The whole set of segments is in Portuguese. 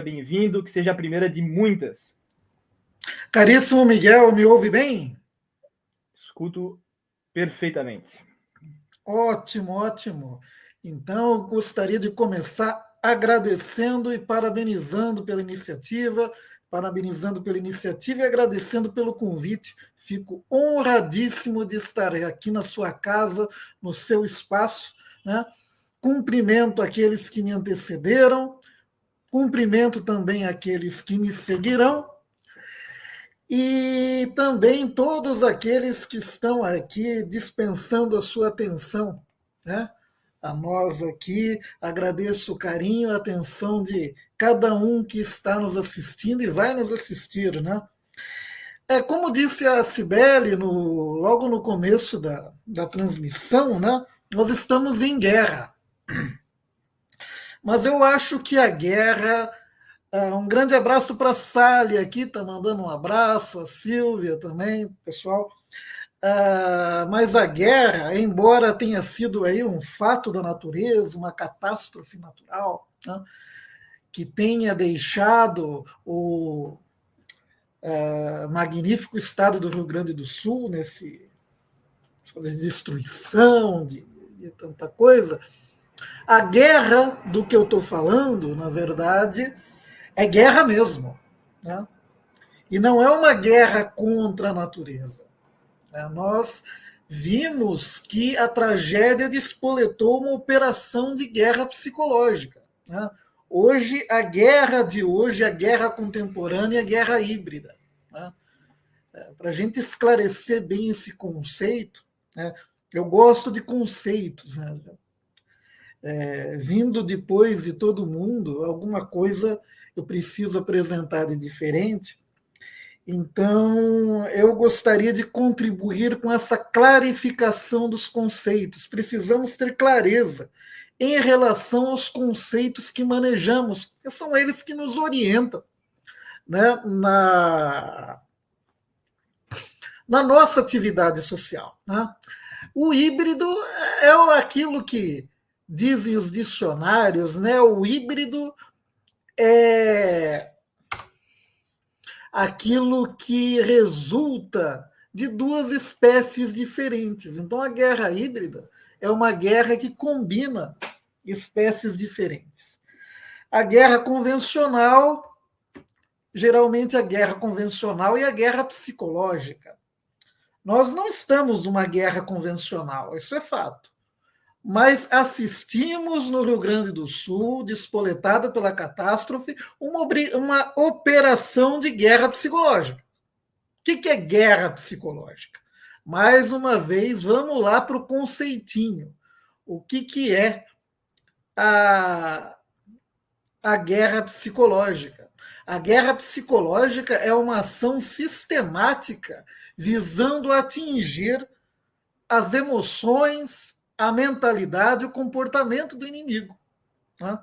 bem-vindo, que seja a primeira de muitas. Caríssimo Miguel, me ouve bem? Escuto perfeitamente. Ótimo, ótimo. Então, eu gostaria de começar agradecendo e parabenizando pela iniciativa, e agradecendo pelo convite. Fico honradíssimo de estar aqui na sua casa, no seu espaço, né? Cumprimento aqueles que me antecederam, cumprimento também aqueles que me seguirão, e também todos aqueles que estão aqui dispensando a sua atenção, né? A nós aqui, agradeço o carinho, a atenção de cada um que está nos assistindo e vai nos assistir, né? Como disse a Cibele logo no começo da transmissão, né? Nós estamos em guerra. Mas eu acho que a guerra. Um grande abraço para a Sally aqui, está mandando um abraço, a Silvia também, pessoal. Mas a guerra, embora tenha sido aí um fato da natureza, uma catástrofe natural, né, que tenha deixado o magnífico estado do Rio Grande do Sul nesse de destruição, de tanta coisa, a guerra do que eu estou falando, na verdade, é guerra mesmo, né? E não é uma guerra contra a natureza. Nós vimos que a tragédia despoletou uma operação de guerra psicológica, né? Hoje, a guerra de hoje, a guerra contemporânea, a guerra híbrida, né? Para a gente esclarecer bem esse conceito, né? Eu gosto de conceitos, né? Vindo depois de todo mundo, alguma coisa eu preciso apresentar de diferente. Então, eu gostaria de contribuir com essa clarificação dos conceitos. Precisamos ter clareza em relação aos conceitos que manejamos, porque são eles que nos orientam, né, na nossa atividade social, né? O híbrido é aquilo que dizem os dicionários, né? O híbrido é aquilo que resulta de duas espécies diferentes. Então, a guerra híbrida é uma guerra que combina espécies diferentes. A guerra convencional, geralmente a guerra convencional e a guerra psicológica. Nós não estamos numa guerra convencional, isso é fato. Mas assistimos no Rio Grande do Sul, despoletada pela catástrofe, uma operação de guerra psicológica. O que é guerra psicológica? Mais uma vez, vamos lá para o conceitinho. O que é a guerra psicológica? A guerra psicológica é uma ação sistemática visando atingir as emoções, a mentalidade, o comportamento do inimigo, né?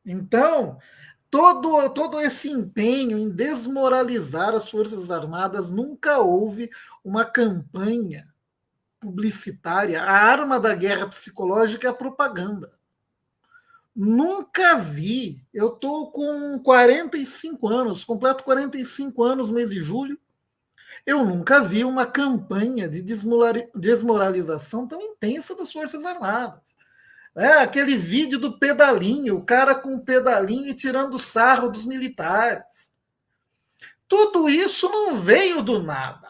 Então, todo esse empenho em desmoralizar as Forças Armadas, nunca houve uma campanha publicitária. A arma da guerra psicológica é a propaganda. Nunca vi. Eu estou com 45 anos, completo 45 anos no mês de julho. Eu nunca vi uma campanha de desmoralização tão intensa das Forças Armadas. Aquele vídeo do pedalinho, o cara com o pedalinho e tirando sarro dos militares. Tudo isso não veio do nada.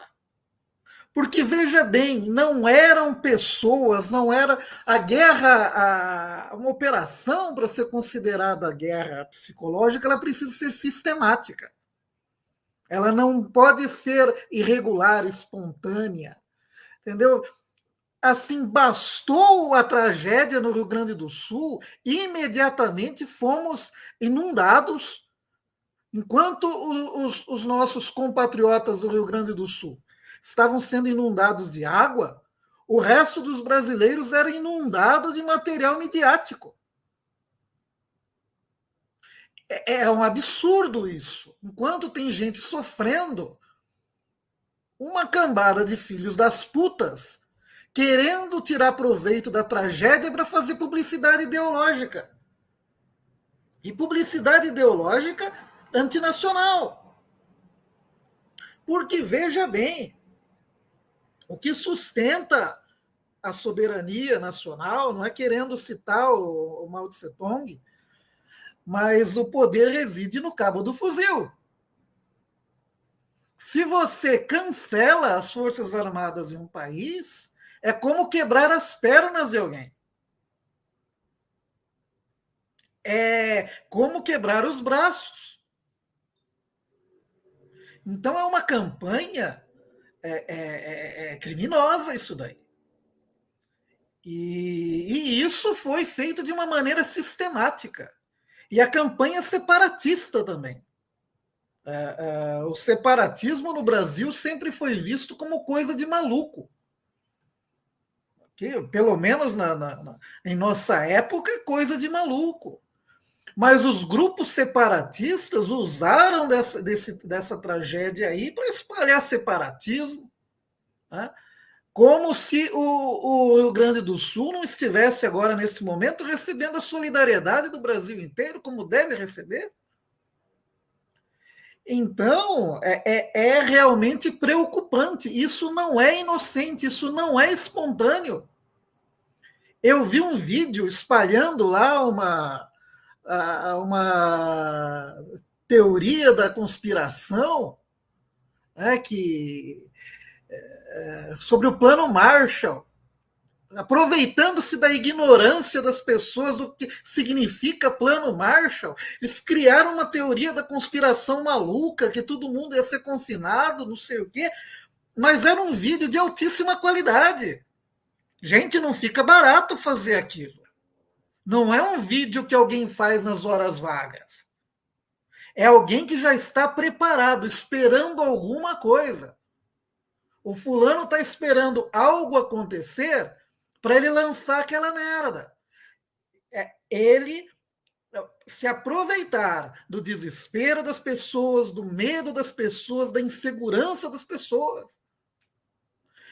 Porque, veja bem, não eram pessoas, não era a guerra, uma operação para ser considerada guerra psicológica, ela precisa ser sistemática. Ela não pode ser irregular, espontânea, entendeu? Assim, bastou a tragédia no Rio Grande do Sul, imediatamente fomos inundados, enquanto os nossos compatriotas do Rio Grande do Sul estavam sendo inundados de água, o resto dos brasileiros era inundado de material midiático. É um absurdo isso. Enquanto tem gente sofrendo, uma cambada de filhos das putas querendo tirar proveito da tragédia para fazer publicidade ideológica. e publicidade ideológica antinacional. Porque, veja bem, o que sustenta a soberania nacional, não é querendo citar o Mao Tse Tung, mas o poder reside no cabo do fuzil. Se você cancela as Forças Armadas de um país, é como quebrar as pernas de alguém. É como quebrar os braços. Então é uma campanha criminosa isso daí. E isso foi feito de uma maneira sistemática. E a campanha separatista também. O separatismo no Brasil sempre foi visto como coisa de maluco. Que, pelo menos em nossa época, é coisa de maluco. Mas os grupos separatistas usaram dessa tragédia aí para espalhar separatismo, né? Como se o Rio Grande do Sul não estivesse agora, nesse momento, recebendo a solidariedade do Brasil inteiro, como deve receber. Então, é realmente preocupante. Isso não é inocente, isso não é espontâneo. Eu vi um vídeo espalhando lá uma teoria da conspiração, né, sobre o plano Marshall, aproveitando-se da ignorância das pessoas do que significa plano Marshall, eles criaram uma teoria da conspiração maluca, que todo mundo ia ser confinado, não sei o quê, mas era um vídeo de altíssima qualidade. Gente, não fica barato fazer aquilo. Não é um vídeo que alguém faz nas horas vagas. É alguém que já está preparado, esperando alguma coisa. O fulano está esperando algo acontecer para ele lançar aquela merda. Ele se aproveitar do desespero das pessoas, do medo das pessoas, da insegurança das pessoas.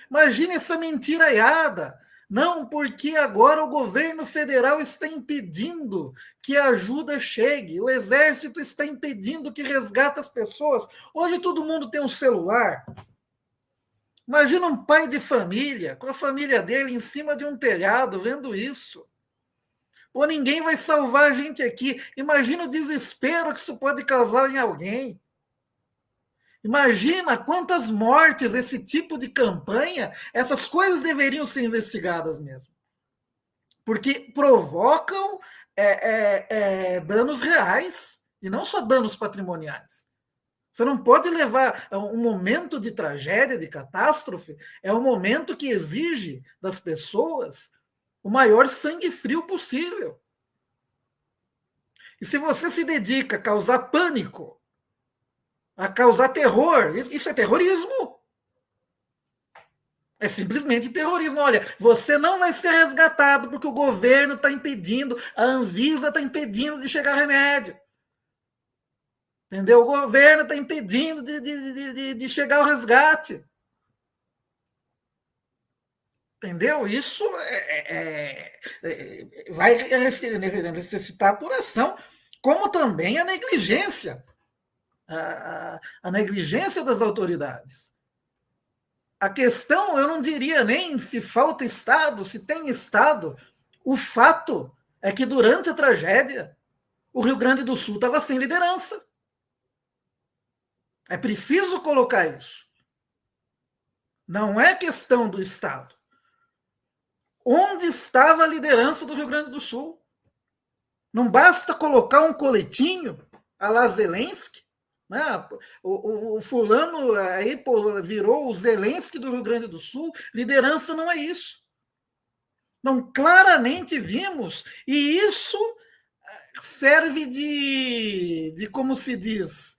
Imagine essa mentiraiada. Não, porque agora o governo federal está impedindo que a ajuda chegue, o exército está impedindo que resgate as pessoas. Hoje todo mundo tem um celular. Imagina um pai de família, com a família dele em cima de um telhado, vendo isso. Pô, ninguém vai salvar a gente aqui. Imagina o desespero que isso pode causar em alguém. Imagina quantas mortes esse tipo de campanha, essas coisas deveriam ser investigadas mesmo. Porque provocam danos reais, e não só danos patrimoniais. Você não pode levar um momento de tragédia, de catástrofe, é um momento que exige das pessoas o maior sangue frio possível. E se você se dedica a causar pânico, a causar terror, isso é terrorismo. É simplesmente terrorismo. Olha, você não vai ser resgatado porque o governo está impedindo, a Anvisa está impedindo de chegar remédio. Entendeu? O governo está impedindo de chegar ao resgate. Entendeu? Isso vai necessitar apuração, como também a negligência. A negligência das autoridades. A questão, eu não diria nem se falta Estado, se tem Estado. O fato é que durante a tragédia, o Rio Grande do Sul estava sem liderança. É preciso colocar isso. Não é questão do Estado. Onde estava a liderança do Rio Grande do Sul? Não basta colocar um coletinho à la Zelensky, né? O fulano aí virou o Zelensky do Rio Grande do Sul. Liderança não é isso. Não, claramente vimos, e isso serve de como se diz,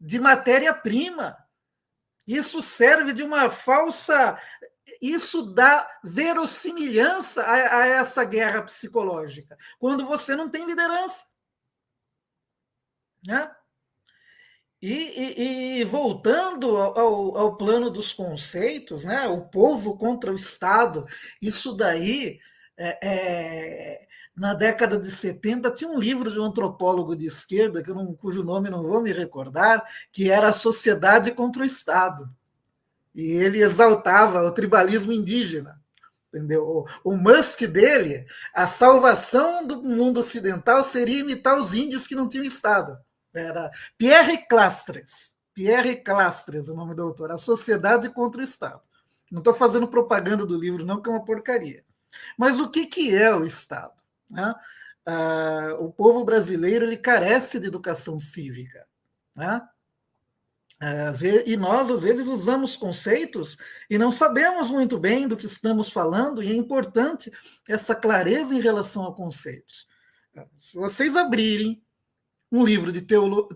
de matéria-prima. Isso serve de uma falsa... Isso dá verossimilhança a essa guerra psicológica, quando você não tem liderança. Né? E voltando ao plano dos conceitos, né? O povo contra o Estado, isso daí na década de 70, tinha um livro de um antropólogo de esquerda, cujo nome não vou me recordar, que era A Sociedade contra o Estado. E ele exaltava o tribalismo indígena. Entendeu? O must dele, a salvação do mundo ocidental seria imitar os índios que não tinham Estado. Era Pierre Clastres. Pierre Clastres, o nome do autor. A Sociedade contra o Estado. Não estou fazendo propaganda do livro, não, que é uma porcaria. Mas o que é o Estado? Né? O povo brasileiro ele carece de educação cívica. Né? E nós, às vezes, usamos conceitos e não sabemos muito bem do que estamos falando, e é importante essa clareza em relação a conceitos. Se vocês abrirem um livro de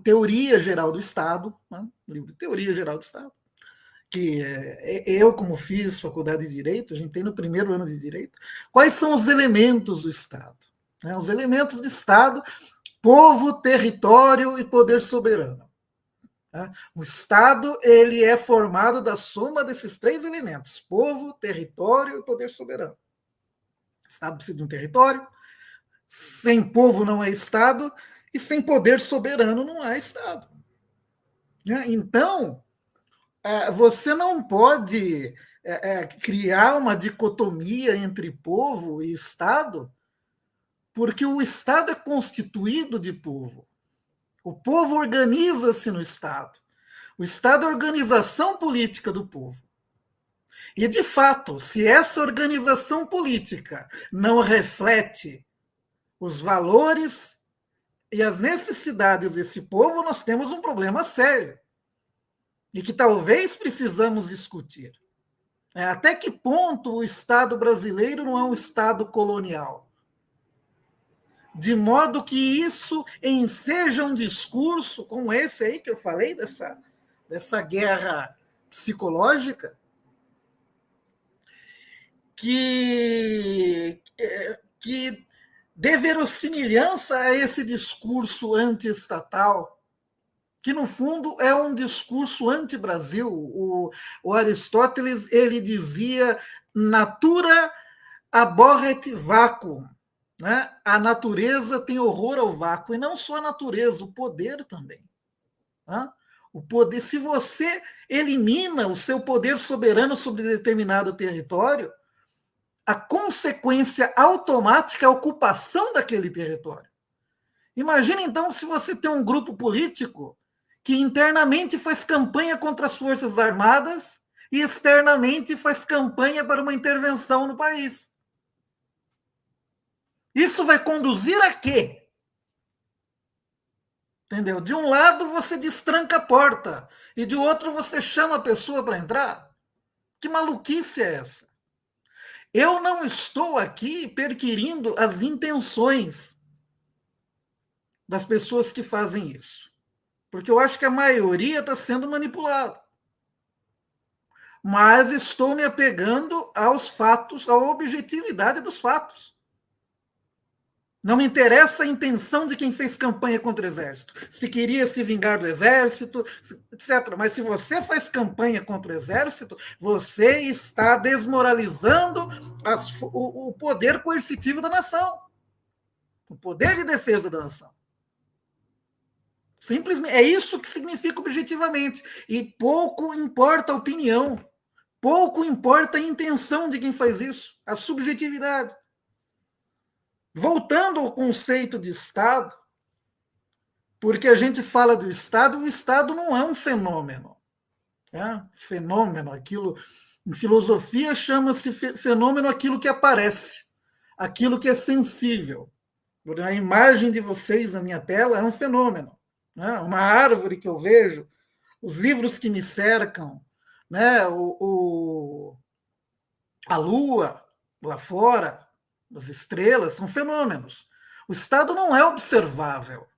teoria geral do Estado, né? Um livro de teoria geral do Estado, que eu, como fiz faculdade de Direito, a gente tem no primeiro ano de Direito, quais são os elementos do Estado? Os elementos do Estado: povo, território e poder soberano. O Estado ele é formado da soma desses três elementos: povo, território e poder soberano. O Estado precisa de um território, sem povo não é Estado, e sem poder soberano não há Estado. Então, você não pode criar uma dicotomia entre povo e Estado, porque o Estado é constituído de povo. O povo organiza-se no Estado. O Estado é a organização política do povo. E, de fato, se essa organização política não reflete os valores e as necessidades desse povo, nós temos um problema sério. E que talvez precisamos discutir. Até que ponto o Estado brasileiro não é um Estado colonial? De modo que isso enseja um discurso como esse aí que eu falei, dessa guerra psicológica, que dê verossimilhança a esse discurso anti-estatal, que no fundo é um discurso anti-Brasil. O Aristóteles ele dizia natura aborret vacuum. Né? A natureza tem horror ao vácuo, e não só a natureza, o poder também. Né? O poder, se você elimina o seu poder soberano sobre determinado território, a consequência automática é a ocupação daquele território. Imagina então se você tem um grupo político que internamente faz campanha contra as Forças Armadas e externamente faz campanha para uma intervenção no país. Isso vai conduzir a quê? Entendeu? De um lado você destranca a porta e de outro você chama a pessoa para entrar. Que maluquice é essa? Eu não estou aqui perquirindo as intenções das pessoas que fazem isso, porque eu acho que a maioria está sendo manipulada. Mas estou me apegando aos fatos, à objetividade dos fatos. Não me interessa a intenção de quem fez campanha contra o exército, se queria se vingar do exército, etc. Mas se você faz campanha contra o exército, você está desmoralizando o poder coercitivo da nação, o poder de defesa da nação. Simplesmente é isso que significa objetivamente. E pouco importa a opinião, pouco importa a intenção de quem faz isso, a subjetividade. Voltando ao conceito de Estado, porque a gente fala do Estado, o Estado não é um fenômeno. Fenômeno, aquilo, em filosofia chama-se fenômeno aquilo que aparece, aquilo que é sensível. A imagem de vocês na minha tela é um fenômeno. Uma árvore que eu vejo, os livros que me cercam, a lua lá fora, as estrelas, são fenômenos. O Estado não é observável.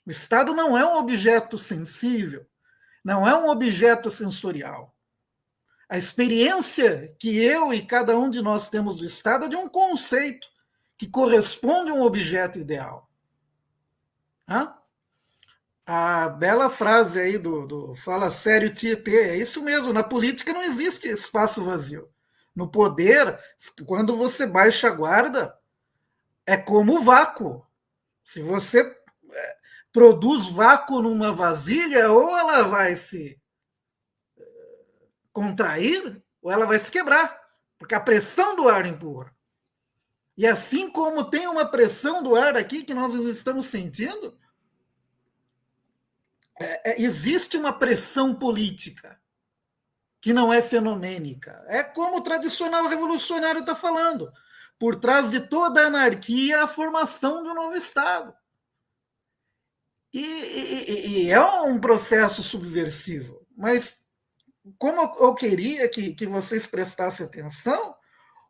O Estado não é um objeto sensível, não é um objeto sensorial. A experiência que eu e cada um de nós temos do Estado é de um conceito que corresponde a um objeto ideal. A bela frase aí do Fala Sério Tietê, é isso mesmo, na política não existe espaço vazio. No poder, quando você baixa a guarda, É como o vácuo. Se você produz vácuo numa vasilha, ou ela vai se contrair, ou ela vai se quebrar, porque a pressão do ar empurra. E assim como tem uma pressão do ar aqui que nós estamos sentindo, existe uma pressão política que não é fenomênica. É como o tradicional revolucionário está falando. Por trás de toda a anarquia, a formação de um novo Estado. E é um processo subversivo. Mas, como eu queria que vocês prestassem atenção,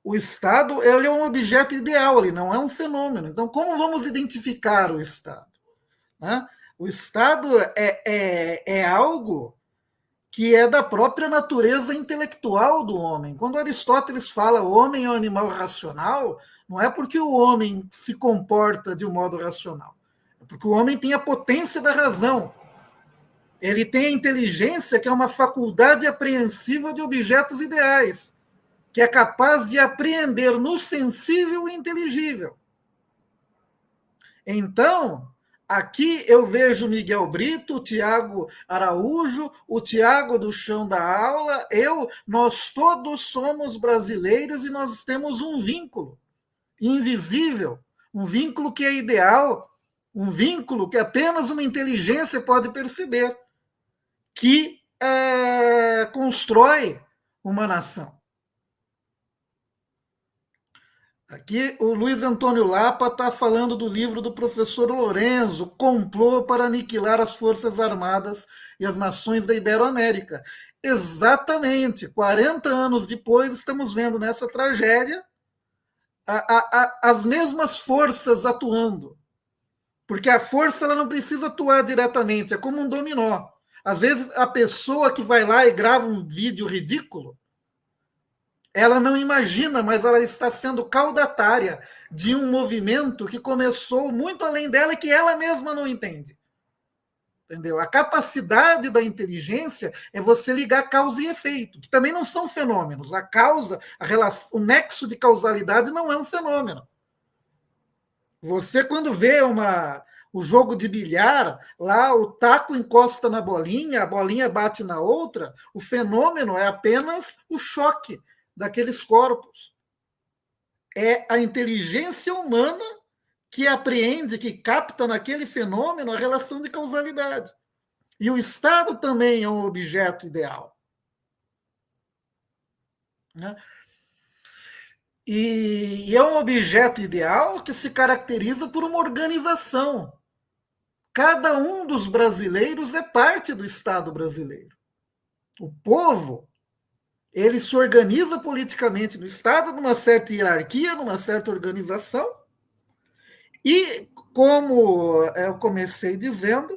o Estado ele é um objeto ideal, ele não é um fenômeno. Então, como vamos identificar o Estado? Né? O Estado é algo que é da própria natureza intelectual do homem. Quando Aristóteles fala o homem é um animal racional, não é porque o homem se comporta de um modo racional, é porque o homem tem a potência da razão. Ele tem a inteligência, que é uma faculdade apreensiva de objetos ideais, que é capaz de apreender no sensível e inteligível. Então, aqui eu vejo Miguel Brito, o Tiago Araújo, o Tiago do chão da aula, nós todos somos brasileiros e nós temos um vínculo invisível, um vínculo que é ideal, um vínculo que apenas uma inteligência pode perceber, que constrói uma nação. Aqui o Luiz Antônio Lapa está falando do livro do professor Lorenzo, Complô para aniquilar as Forças Armadas e as Nações da Iberoamérica. Exatamente, 40 anos depois, estamos vendo nessa tragédia as mesmas forças atuando. Porque a força ela não precisa atuar diretamente, é como um dominó. Às vezes a pessoa que vai lá e grava um vídeo ridículo, ela não imagina, mas ela está sendo caudatária de um movimento que começou muito além dela e que ela mesma não entende. Entendeu? A capacidade da inteligência é você ligar causa e efeito, que também não são fenômenos. A causa, o nexo de causalidade não é um fenômeno. Você, quando vê o jogo de bilhar, lá o taco encosta na bolinha, a bolinha bate na outra, o fenômeno é apenas o choque daqueles corpos. É a inteligência humana que apreende, que capta naquele fenômeno a relação de causalidade. E o Estado também é um objeto ideal. Né? E é um objeto ideal que se caracteriza por uma organização. Cada um dos brasileiros é parte do Estado brasileiro. O povo ele se organiza politicamente no Estado, numa certa hierarquia, numa certa organização, e, como eu comecei dizendo,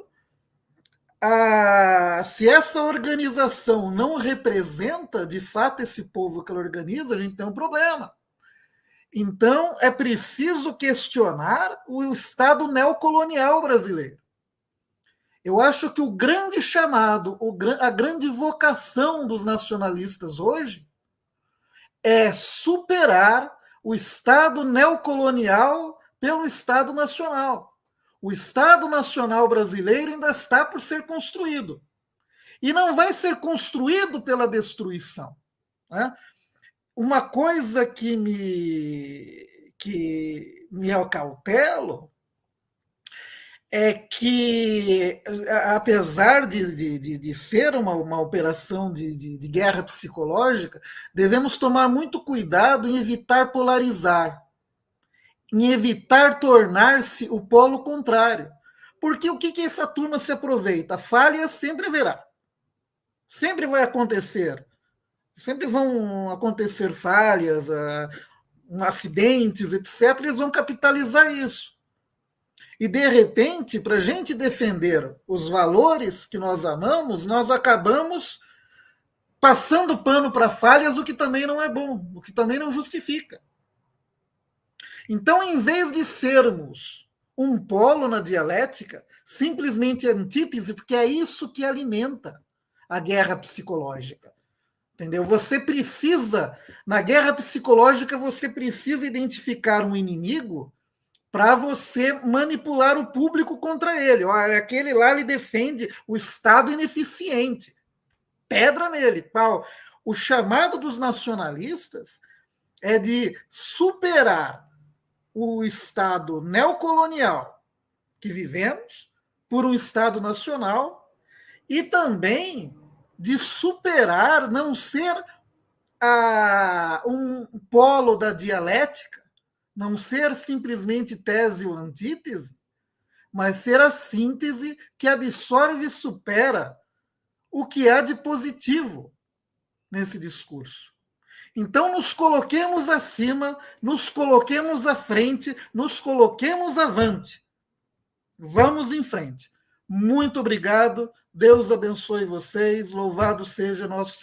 se essa organização não representa, de fato, esse povo que ela organiza, a gente tem um problema. Então, é preciso questionar o Estado neocolonial brasileiro. Eu acho que o grande chamado, a grande vocação dos nacionalistas hoje é superar o Estado neocolonial pelo Estado nacional. O Estado nacional brasileiro ainda está por ser construído. E não vai ser construído pela destruição. Né? Uma coisa que me acautelo é que, apesar de ser uma operação de guerra psicológica, devemos tomar muito cuidado em evitar polarizar, em evitar tornar-se o polo contrário. Porque o que essa turma se aproveita? Falhas sempre haverá. Sempre vai acontecer. Sempre vão acontecer falhas, acidentes, etc. Eles vão capitalizar isso. E, de repente, para a gente defender os valores que nós amamos, nós acabamos passando pano para falhas, o que também não é bom, o que também não justifica. Então, em vez de sermos um polo na dialética, simplesmente antítese, porque é isso que alimenta a guerra psicológica. Entendeu? Você precisa, na guerra psicológica, você precisa identificar um inimigo para você manipular o público contra ele. Olha, aquele lá ele defende o Estado ineficiente. Pedra nele, pau. O chamado dos nacionalistas é de superar o Estado neocolonial que vivemos por um Estado nacional e também de superar, não ser um polo da dialética, não ser simplesmente tese ou antítese, mas ser a síntese que absorve e supera o que há de positivo nesse discurso. Então, nos coloquemos acima, nos coloquemos à frente, nos coloquemos avante. Vamos em frente. Muito obrigado. Deus abençoe vocês. Louvado seja nosso